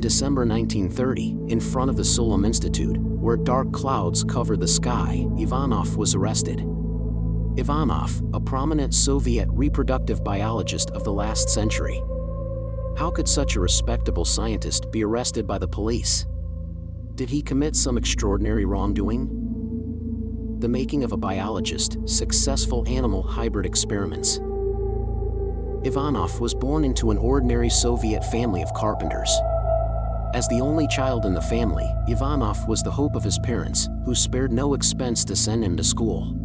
December 1930, in front of the Sukhumi Institute, where dark clouds covered the sky, Ivanov was arrested. Ivanov, a prominent Soviet reproductive biologist of the last century. How could such a respectable scientist be arrested by the police? Did he commit some extraordinary wrongdoing? The making of a biologist, successful animal hybrid experiments. Ivanov was born into an ordinary Soviet family of carpenters. As the only child in the family, Ivanov was the hope of his parents, who spared no expense to send him to school.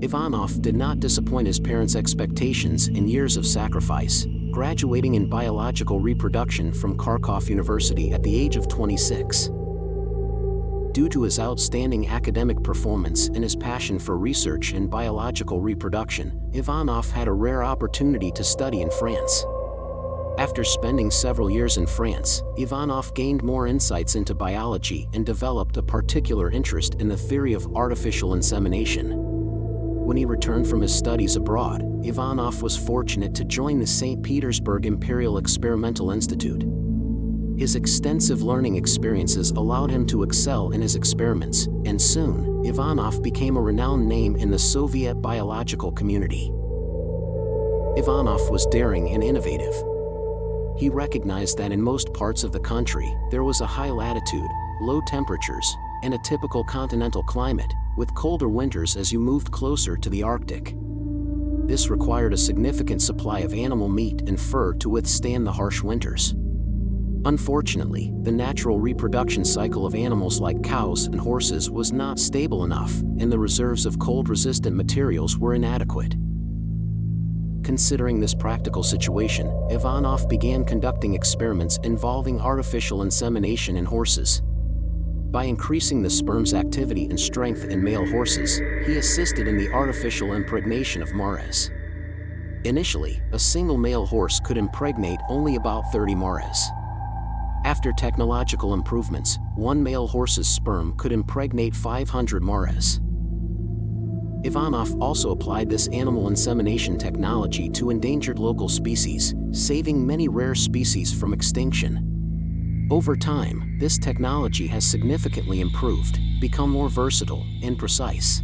Ivanov did not disappoint his parents' expectations in years of sacrifice, graduating in biological reproduction from Kharkov University at the age of 26. Due to his outstanding academic performance and his passion for research in biological reproduction, Ivanov had a rare opportunity to study in France. After spending several years in France, Ivanov gained more insights into biology and developed a particular interest in the theory of artificial insemination. When he returned from his studies abroad, Ivanov was fortunate to join the St. Petersburg Imperial Experimental Institute. His extensive learning experiences allowed him to excel in his experiments, and soon, Ivanov became a renowned name in the Soviet biological community. Ivanov was daring and innovative. He recognized that in most parts of the country, there was a high latitude, low temperatures, and a typical continental climate, with colder winters as you moved closer to the Arctic. This required a significant supply of animal meat and fur to withstand the harsh winters. Unfortunately, the natural reproduction cycle of animals like cows and horses was not stable enough, and the reserves of cold-resistant materials were inadequate. Considering this practical situation, Ivanov began conducting experiments involving artificial insemination in horses. By increasing the sperm's activity and strength in male horses, he assisted in the artificial impregnation of mares. Initially, a single male horse could impregnate only about 30 mares. After technological improvements, one male horse's sperm could impregnate 500 mares. Ivanov also applied this animal insemination technology to endangered local species, saving many rare species from extinction. Over time, this technology has significantly improved, become more versatile, and precise.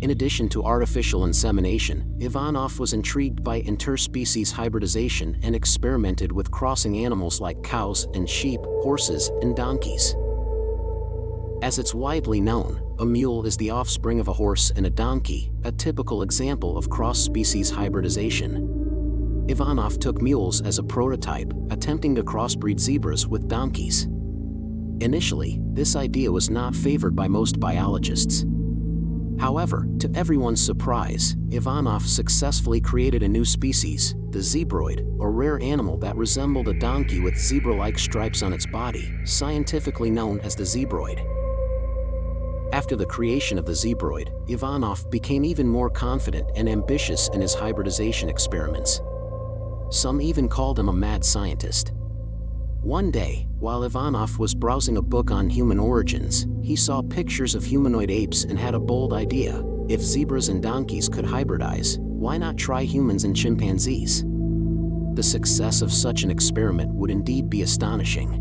In addition to artificial insemination, Ivanov was intrigued by interspecies hybridization and experimented with crossing animals like cows and sheep, horses, and donkeys. As it's widely known, a mule is the offspring of a horse and a donkey, a typical example of cross-species hybridization. Ivanov took mules as a prototype, attempting to crossbreed zebras with donkeys. Initially, this idea was not favored by most biologists. However, to everyone's surprise, Ivanov successfully created a new species, the zebroid, a rare animal that resembled a donkey with zebra-like stripes on its body, scientifically known as the zebroid. After the creation of the zebroid, Ivanov became even more confident and ambitious in his hybridization experiments. Some even called him a mad scientist. One day, while Ivanov was browsing a book on human origins, he saw pictures of humanoid apes and had a bold idea. If zebras and donkeys could hybridize, why not try humans and chimpanzees? The success of such an experiment would indeed be astonishing.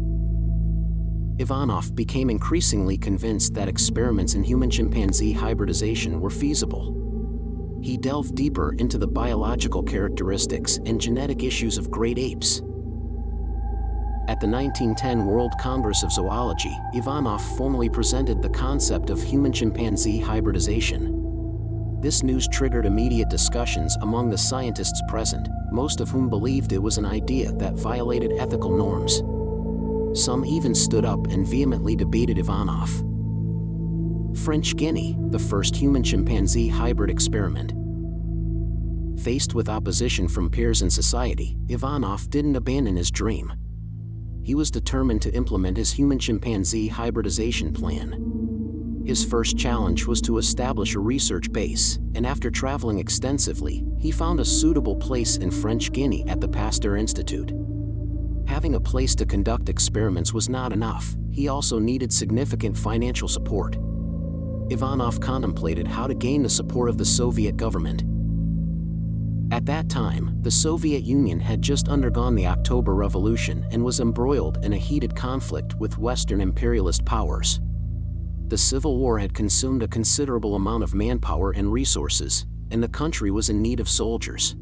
Ivanov became increasingly convinced that experiments in human-chimpanzee hybridization were feasible. He delved deeper into the biological characteristics and genetic issues of great apes. At the 1910 World Congress of Zoology, Ivanov formally presented the concept of human-chimpanzee hybridization. This news triggered immediate discussions among the scientists present, most of whom believed it was an idea that violated ethical norms. Some even stood up and vehemently debated Ivanov. French Guinea, the first human-chimpanzee hybrid experiment. Faced with opposition from peers in society, Ivanov didn't abandon his dream. He was determined to implement his human-chimpanzee hybridization plan. His first challenge was to establish a research base, and after traveling extensively, he found a suitable place in French Guinea at the Pasteur Institute. Having a place to conduct experiments was not enough, he also needed significant financial support. Ivanov contemplated how to gain the support of the Soviet government. At that time, the Soviet Union had just undergone the October Revolution and was embroiled in a heated conflict with Western imperialist powers. The Civil War had consumed a considerable amount of manpower and resources, and the country was in need of soldiers.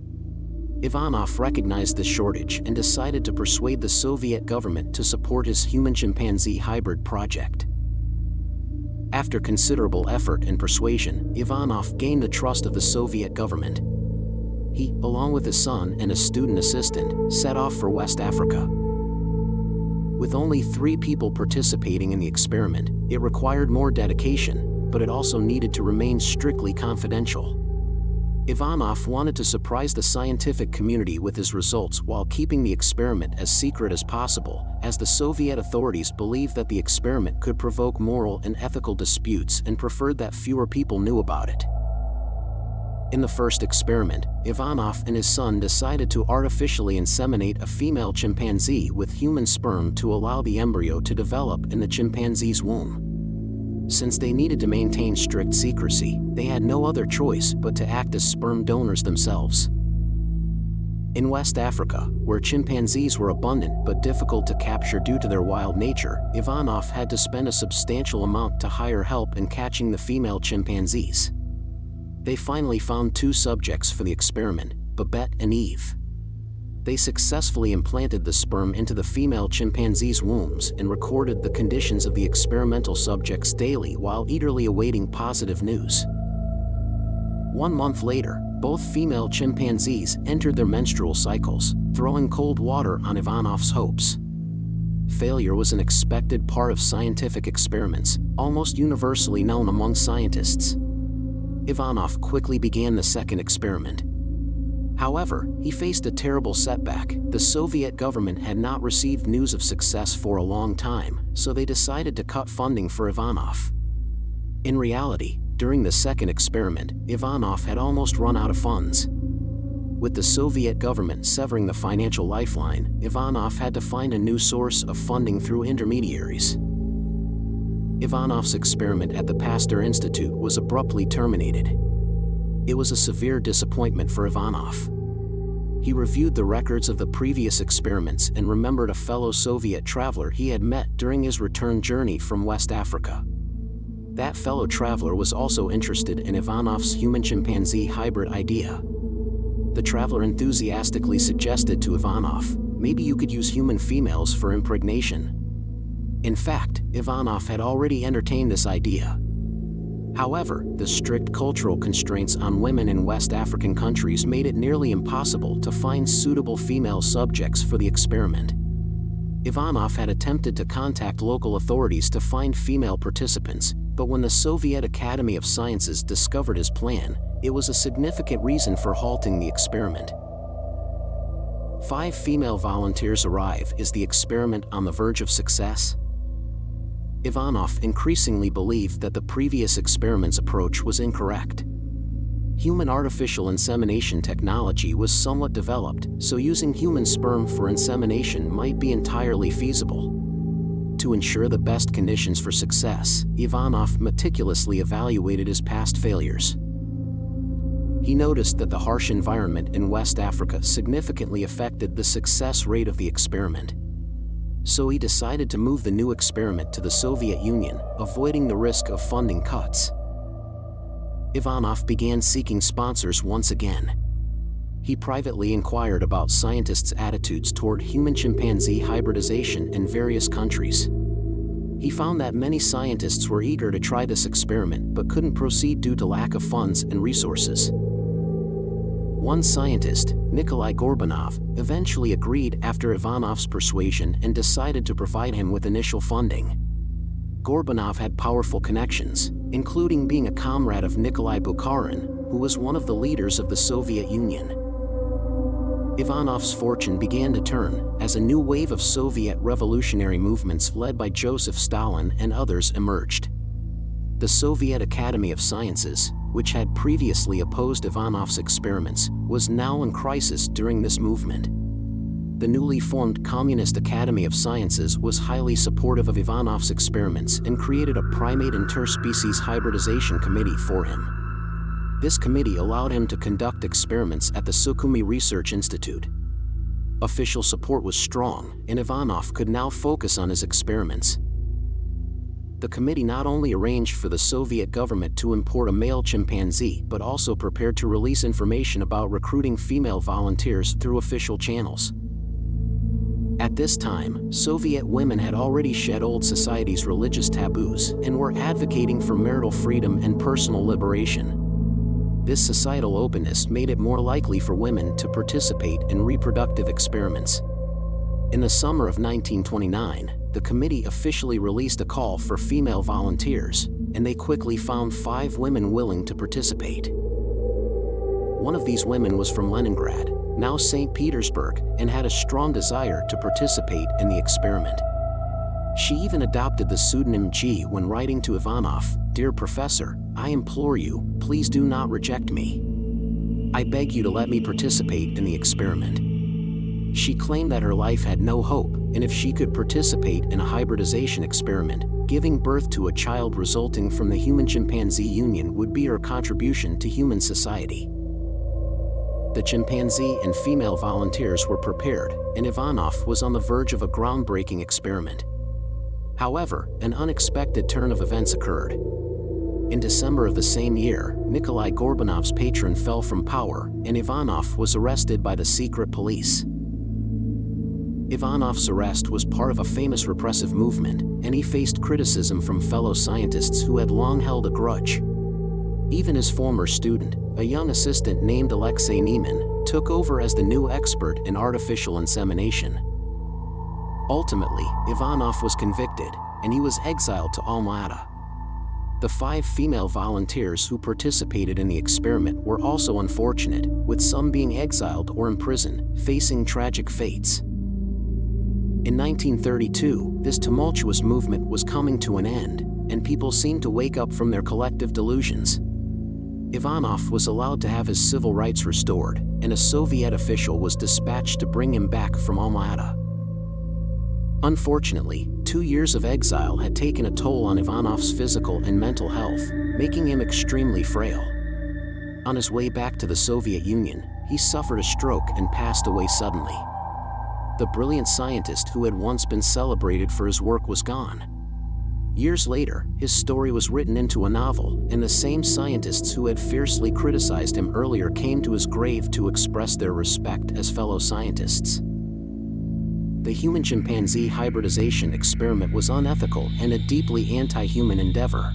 Ivanov recognized this shortage and decided to persuade the Soviet government to support his human-chimpanzee hybrid project. After considerable effort and persuasion, Ivanov gained the trust of the Soviet government. He, along with his son and a student assistant, set off for West Africa. With only 3 people participating in the experiment, it required more dedication, but it also needed to remain strictly confidential. Ivanov wanted to surprise the scientific community with his results while keeping the experiment as secret as possible, as the Soviet authorities believed that the experiment could provoke moral and ethical disputes and preferred that fewer people knew about it. In the first experiment, Ivanov and his son decided to artificially inseminate a female chimpanzee with human sperm to allow the embryo to develop in the chimpanzee's womb. Since they needed to maintain strict secrecy, they had no other choice but to act as sperm donors themselves. In West Africa, where chimpanzees were abundant but difficult to capture due to their wild nature, Ivanov had to spend a substantial amount to hire help in catching the female chimpanzees. They finally found 2 subjects for the experiment, Babette and Eve. They successfully implanted the sperm into the female chimpanzees' wombs and recorded the conditions of the experimental subjects daily while eagerly awaiting positive news. 1 month later, both female chimpanzees entered their menstrual cycles, throwing cold water on Ivanov's hopes. Failure was an expected part of scientific experiments, almost universally known among scientists. Ivanov quickly began the second experiment. However, he faced a terrible setback. The Soviet government had not received news of success for a long time, so they decided to cut funding for Ivanov. In reality, during the second experiment, Ivanov had almost run out of funds. With the Soviet government severing the financial lifeline, Ivanov had to find a new source of funding through intermediaries. Ivanov's experiment at the Pasteur Institute was abruptly terminated. It was a severe disappointment for Ivanov. He reviewed the records of the previous experiments and remembered a fellow Soviet traveler he had met during his return journey from West Africa. That fellow traveler was also interested in Ivanov's human-chimpanzee hybrid idea. The traveler enthusiastically suggested to Ivanov, maybe you could use human females for impregnation. In fact, Ivanov had already entertained this idea. However, the strict cultural constraints on women in West African countries made it nearly impossible to find suitable female subjects for the experiment. Ivanov had attempted to contact local authorities to find female participants, but when the Soviet Academy of Sciences discovered his plan, it was a significant reason for halting the experiment. 5 female volunteers arrive. Is the experiment on the verge of success? Ivanov increasingly believed that the previous experiment's approach was incorrect. Human artificial insemination technology was somewhat developed, so using human sperm for insemination might be entirely feasible. To ensure the best conditions for success, Ivanov meticulously evaluated his past failures. He noticed that the harsh environment in West Africa significantly affected the success rate of the experiment. So he decided to move the new experiment to the Soviet Union, avoiding the risk of funding cuts. Ivanov began seeking sponsors once again. He privately inquired about scientists' attitudes toward human-chimpanzee hybridization in various countries. He found that many scientists were eager to try this experiment but couldn't proceed due to lack of funds and resources. One scientist, Nikolai Gorbanov, eventually agreed after Ivanov's persuasion and decided to provide him with initial funding. Gorbanov had powerful connections, including being a comrade of Nikolai Bukharin, who was one of the leaders of the Soviet Union. Ivanov's fortune began to turn as a new wave of Soviet revolutionary movements led by Joseph Stalin and others emerged. The Soviet Academy of Sciences, which had previously opposed Ivanov's experiments, was now in crisis during this movement. The newly formed Communist Academy of Sciences was highly supportive of Ivanov's experiments and created a primate interspecies hybridization committee for him. This committee allowed him to conduct experiments at the Sukhumi Research Institute. Official support was strong, and Ivanov could now focus on his experiments. The committee not only arranged for the Soviet government to import a male chimpanzee but also prepared to release information about recruiting female volunteers through official channels. At this time, Soviet women had already shed old society's religious taboos and were advocating for marital freedom and personal liberation. This societal openness made it more likely for women to participate in reproductive experiments. In the summer of 1929, the committee officially released a call for female volunteers, and they quickly found 5 women willing to participate. One of these women was from Leningrad, now St. Petersburg, and had a strong desire to participate in the experiment. She even adopted the pseudonym G when writing to Ivanov, "Dear Professor, I implore you, please do not reject me. I beg you to let me participate in the experiment." She claimed that her life had no hope, and if she could participate in a hybridization experiment, giving birth to a child resulting from the human-chimpanzee union would be her contribution to human society. The chimpanzee and female volunteers were prepared, and Ivanov was on the verge of a groundbreaking experiment. However, an unexpected turn of events occurred. In December of the same year, Nikolai Gorbanov's patron fell from power, and Ivanov was arrested by the secret police. Ivanov's arrest was part of a famous repressive movement, and he faced criticism from fellow scientists who had long held a grudge. Even his former student, a young assistant named Alexei Nieman, took over as the new expert in artificial insemination. Ultimately, Ivanov was convicted, and he was exiled to Alma-Ata. The 5 female volunteers who participated in the experiment were also unfortunate, with some being exiled or imprisoned, facing tragic fates. In 1932, this tumultuous movement was coming to an end, and people seemed to wake up from their collective delusions. Ivanov was allowed to have his civil rights restored, and a Soviet official was dispatched to bring him back from Alma-Ata. Unfortunately, 2 years of exile had taken a toll on Ivanov's physical and mental health, making him extremely frail. On his way back to the Soviet Union, he suffered a stroke and passed away suddenly. The brilliant scientist who had once been celebrated for his work was gone. Years later, his story was written into a novel, and the same scientists who had fiercely criticized him earlier came to his grave to express their respect as fellow scientists. The human-chimpanzee hybridization experiment was unethical and a deeply anti-human endeavor.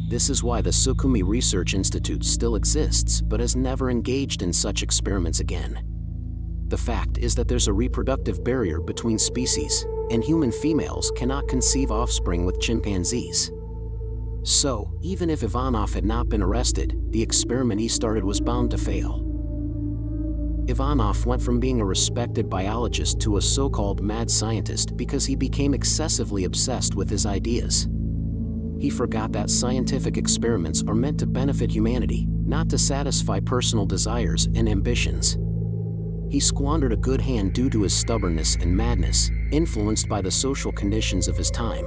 This is why the Sukhumi Research Institute still exists but has never engaged in such experiments again. The fact is that there's a reproductive barrier between species, and human females cannot conceive offspring with chimpanzees. So, even if Ivanov had not been arrested, the experiment he started was bound to fail. Ivanov went from being a respected biologist to a so-called mad scientist because he became excessively obsessed with his ideas. He forgot that scientific experiments are meant to benefit humanity, not to satisfy personal desires and ambitions. He squandered a good hand due to his stubbornness and madness, influenced by the social conditions of his time.